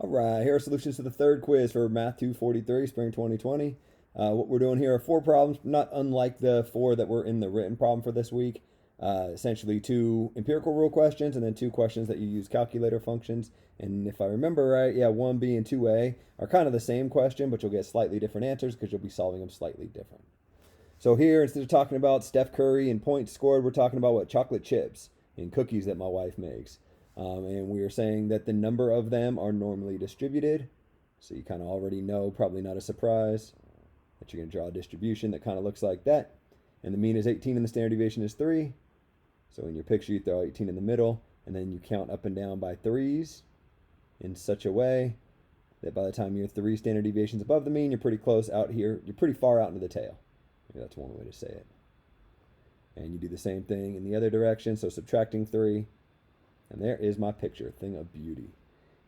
All right, here are solutions to the third quiz for Math 243, Spring 2020. What we're doing here are 4 problems, not unlike the 4 that were in the written problem for this week. Essentially 2 empirical rule questions and then 2 questions that you use calculator functions. And if I remember right, yeah, 1B and 2A are kind of the same question, but you'll get slightly different answers because you'll be solving them slightly different. So here, instead of talking about Steph Curry and points scored, we're talking about what? Chocolate chips and cookies that my wife makes. And we are saying that the number of them are normally distributed. So you kind of already know, probably not a surprise, that you're going to draw a distribution that kind of looks like that. And the mean is 18 and the standard deviation is 3. So in your picture, you throw 18 in the middle, and then you count up and down by 3s in such a way that by the time you're 3 standard deviations above the mean, you're pretty close out here. You're pretty far out into the tail. Maybe that's one way to say it. And you do the same thing in the other direction, so subtracting 3. And there is my picture, thing of beauty.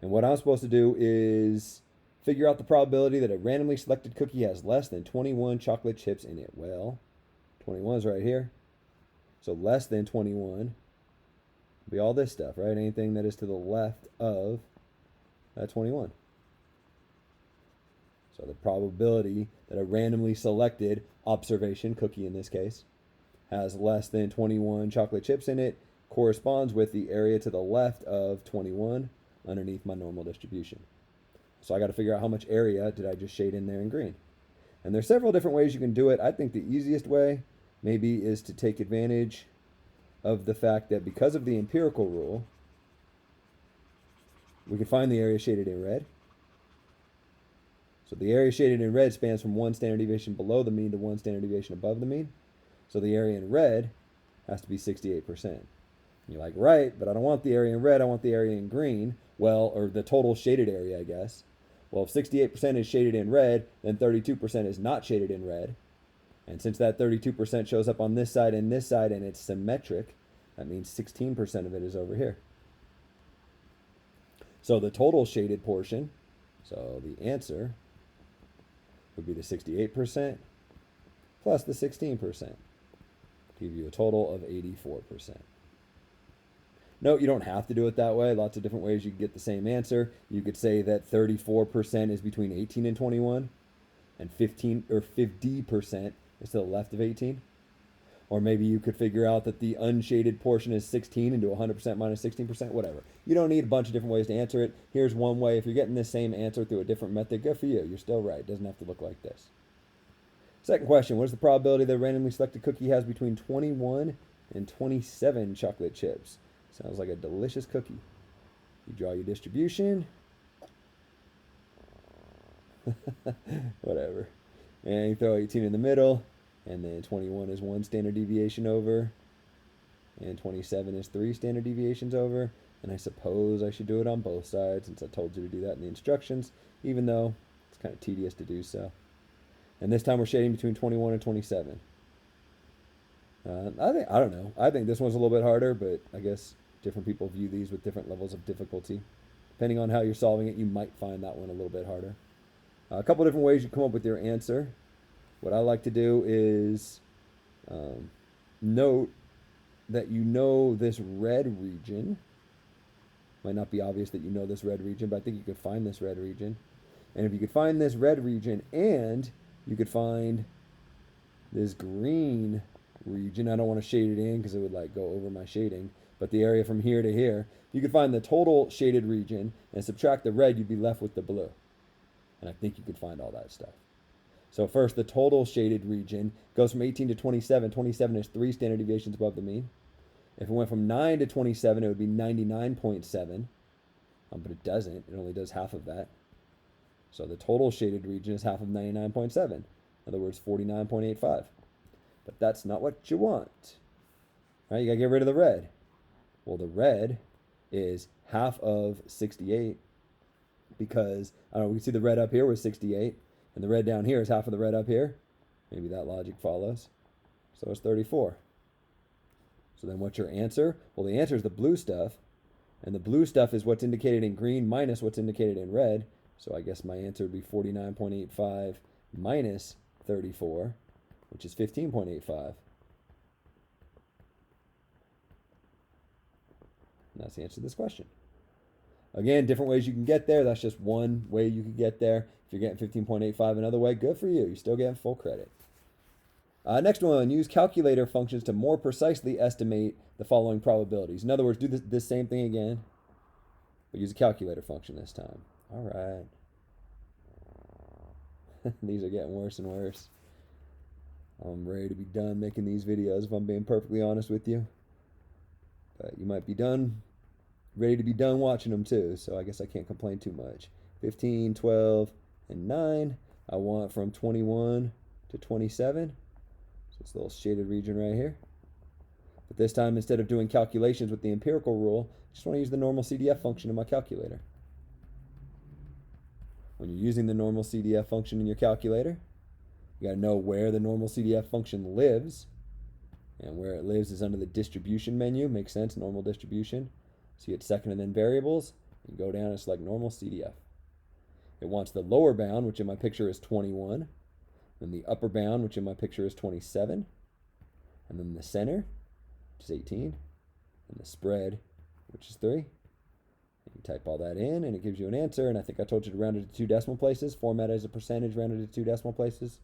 And what I'm supposed to do is figure out the probability that a randomly selected cookie has less than 21 chocolate chips in it. Well, 21 is right here. So less than 21 will be all this stuff, right? Anything that is to the left of that 21. So the probability that a randomly selected observation, cookie in this case, has less than 21 chocolate chips in it corresponds with the area to the left of 21 underneath my normal distribution. So I got to figure out how much area did I just shade in there in green. And there's several different ways you can do it. I think the easiest way maybe is to take advantage of the fact that because of the empirical rule, we can find the area shaded in red. So the area shaded in red spans from 1 standard deviation below the mean to 1 standard deviation above the mean. So the area in red has to be 68%. You're like, right, but I don't want the area in red, I want the area in green. Well, or the total shaded area, I guess. Well, if 68% is shaded in red, then 32% is not shaded in red. And since that 32% shows up on this side and it's symmetric, that means 16% of it is over here. So the total shaded portion, so the answer would be the 68% plus the 16%, to give you a total of 84%. No, you don't have to do it that way. Lots of different ways you can get the same answer. You could say that 34% is between 18 and 21, and 50% is to the left of 18. Or maybe you could figure out that the unshaded portion is 16 and do 100% minus 16%, whatever. You don't need a bunch of different ways to answer it. Here's one way. If you're getting this same answer through a different method, good for you. You're still right. It doesn't have to look like this. Second question, what is the probability that a randomly selected cookie has between 21 and 27 chocolate chips? Sounds like a delicious cookie. You draw your distribution. Whatever. And you throw 18 in the middle. And then 21 is 1 standard deviation over. And 27 is 3 standard deviations over. And I suppose I should do it on both sides since I told you to do that in the instructions, even though it's kind of tedious to do so. And this time we're shading between 21 and 27. I don't know. I think this one's a little bit harder, but I guess different people view these with different levels of difficulty. Depending on how you're solving it, you might find that one a little bit harder. A couple different ways you come up with your answer. What I like to do is note that you know this red region. Might not be obvious that you know this red region, but I think you could find this red region. And if you could find this red region and you could find this green region, I don't want to shade it in because it would like go over my shading, but the area from here to here, you could find the total shaded region and subtract the red, you'd be left with the blue. And I think you could find all that stuff. So first, the total shaded region goes from 18 to 27. 27 is 3 standard deviations above the mean. If it went from 9 to 27, it would be 99.7. But it doesn't. It only does half of that. So the total shaded region is half of 99.7. In other words, 49.85. But that's not what you want. Right? You got to get rid of the red. Well, the red is half of 68 because, I don't know, we can see the red up here was 68. And the red down here is half of the red up here. Maybe that logic follows. So it's 34. So then what's your answer? Well, the answer is the blue stuff. And the blue stuff is what's indicated in green minus what's indicated in red. So I guess my answer would be 49.85 minus 34, which is 15.85. And that's the answer to this question. Again, different ways you can get there. That's just one way you could get there. If you're getting 15.85 another way, good for you. You're still getting full credit. Next one, use calculator functions to more precisely estimate the following probabilities. In other words, do this same thing again, but use a calculator function this time. All right. These are getting worse and worse. I'm ready to be done making these videos, if I'm being perfectly honest with you. But you might be ready to be done watching them too, so I guess I can't complain too much. 15, 12, and 9. I want from 21 to 27. So this little shaded region right here. But this time, instead of doing calculations with the empirical rule, I just want to use the NormalCDF function in my calculator. When you're using the NormalCDF function in your calculator, you got to know where the NormalCDF function lives. And where it lives is under the distribution menu. Makes sense, normal distribution. So you hit second and then variables. You go down and select NormalCDF. It wants the lower bound, which in my picture is 21. Then the upper bound, which in my picture is 27. And then the center, which is 18. And the spread, which is 3. You type all that in, and it gives you an answer. And I think I told you to round it to 2 decimal places. Format as a percentage, rounded to 2 decimal places.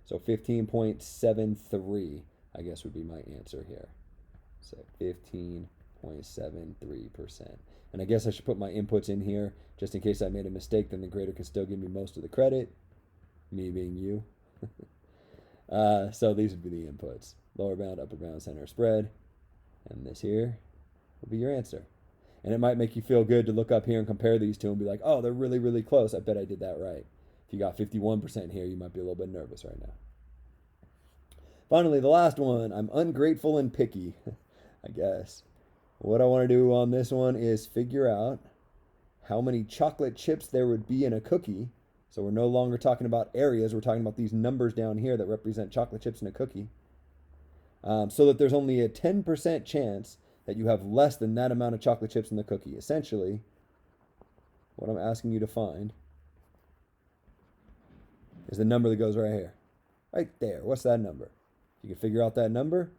So 15.73, I guess, would be my answer here. So 15.73%. And I guess I should put my inputs in here, just in case I made a mistake, then the grader can still give me most of the credit. Me being you. So these would be the inputs. Lower bound, upper bound, center, spread. And this here will be your answer. And it might make you feel good to look up here and compare these two and be like, oh, they're really, really close. I bet I did that right. If you got 51% here, you might be a little bit nervous right now. Finally, the last one. I'm ungrateful and picky, I guess. What I want to do on this one is figure out how many chocolate chips there would be in a cookie. So we're no longer talking about areas. We're talking about these numbers down here that represent chocolate chips in a cookie. So that there's only a 10% chance that you have less than that amount of chocolate chips in the cookie. Essentially, what I'm asking you to find is the number that goes right here. Right there. What's that number? If you can figure out that number,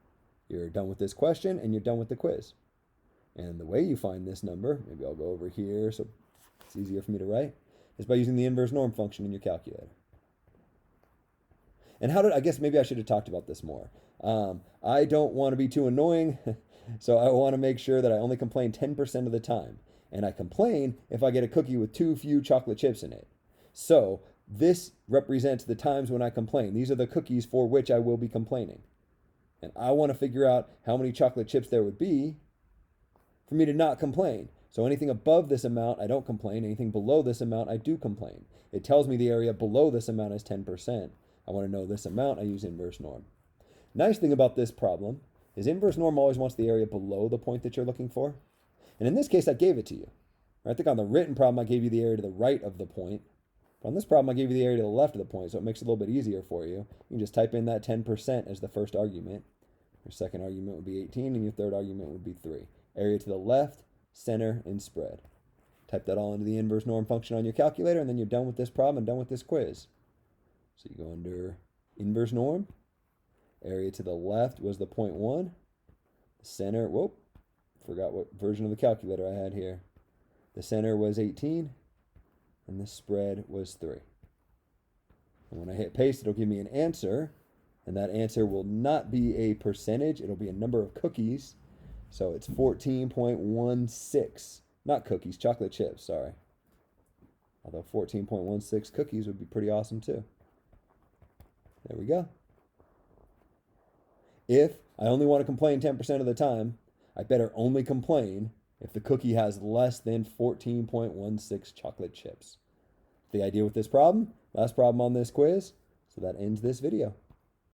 you're done with this question and you're done with the quiz. And the way you find this number, maybe I'll go over here so it's easier for me to write, is by using the inverse norm function in your calculator. And I guess maybe I should have talked about this more. I don't want to be too annoying, so I want to make sure that I only complain 10% of the time. And I complain if I get a cookie with too few chocolate chips in it. So this represents the times when I complain. These are the cookies for which I will be complaining. And I want to figure out how many chocolate chips there would be for me to not complain. So anything above this amount, I don't complain. Anything below this amount, I do complain. It tells me the area below this amount is 10%. I want to know this amount, I use inverse norm. Nice thing about this problem is inverse norm always wants the area below the point that you're looking for. And in this case, I gave it to you. I think on the written problem, I gave you the area to the right of the point. But on this problem, I gave you the area to the left of the point, so it makes it a little bit easier for you. You can just type in that 10% as the first argument. Your second argument would be 18, and your third argument would be 3. Area to the left, center, and spread. Type that all into the inverse norm function on your calculator, and then you're done with this problem and done with this quiz. So you go under inverse norm. Area to the left was the 0.1. The center, forgot what version of the calculator I had here. The center was 18, and the spread was 3. And when I hit paste, it'll give me an answer, and that answer will not be a percentage. It'll be a number of cookies. So it's 14.16. Not cookies, chocolate chips, sorry. Although 14.16 cookies would be pretty awesome too. There we go. If I only want to complain 10% of the time, I better only complain if the cookie has less than 14.16 chocolate chips. The idea with this problem, last problem on this quiz, so that ends this video.